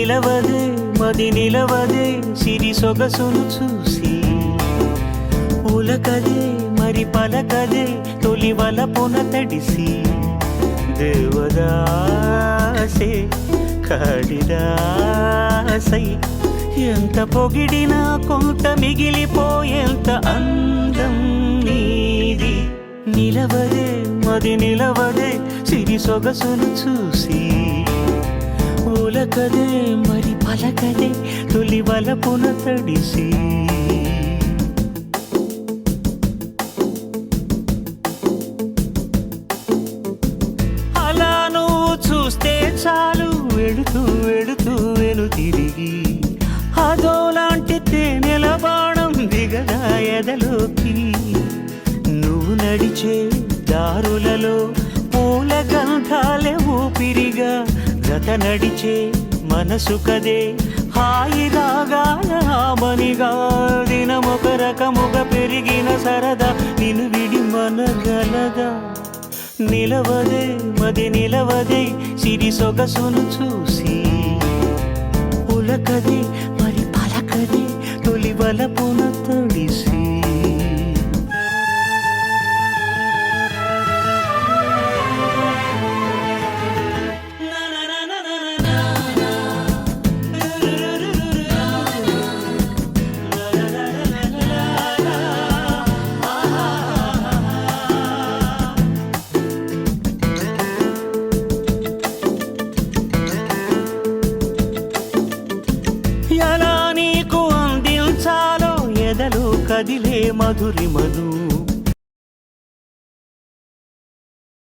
నిలవదే మది నిలవదే సిరి సొగసును చూసి ఉలకదే మరి పలకదే తొలి వలపున తడిసి దేవదాసే కాళిదాసై ఎంత పొగిడినా కొంత మిగిలిపోయేంత అందం నీది నిలవదే మది నిలవదే సిరి సొగసును చూసి ఉలకదే మరి పలకదే తొలి వలపున తడిసి అలా నువ్వు చూస్తే చాలు వెళుతూ వెళుతూ వెను తిరిగి అదోలాంటి తేనెల బాణం దిగదా ఎదలోకి నువ్వు నడిచే దారులలో పూల గంధాలే ఊపిరిగా జత నడిచే మనసు కదే హాయి రాగాల ఆమనిగా దినమొక రకముగా పెరిగిన సరదా నిన్ను విడి మనగలదా నిలవదే మది నిలవదే సిరి సొగసును చూసి ఉలకదే మరి పలకదే తొలి వలపున తడిసి ఎలా నీకు అందించాలో ఎదలో కదిలే మధురిమను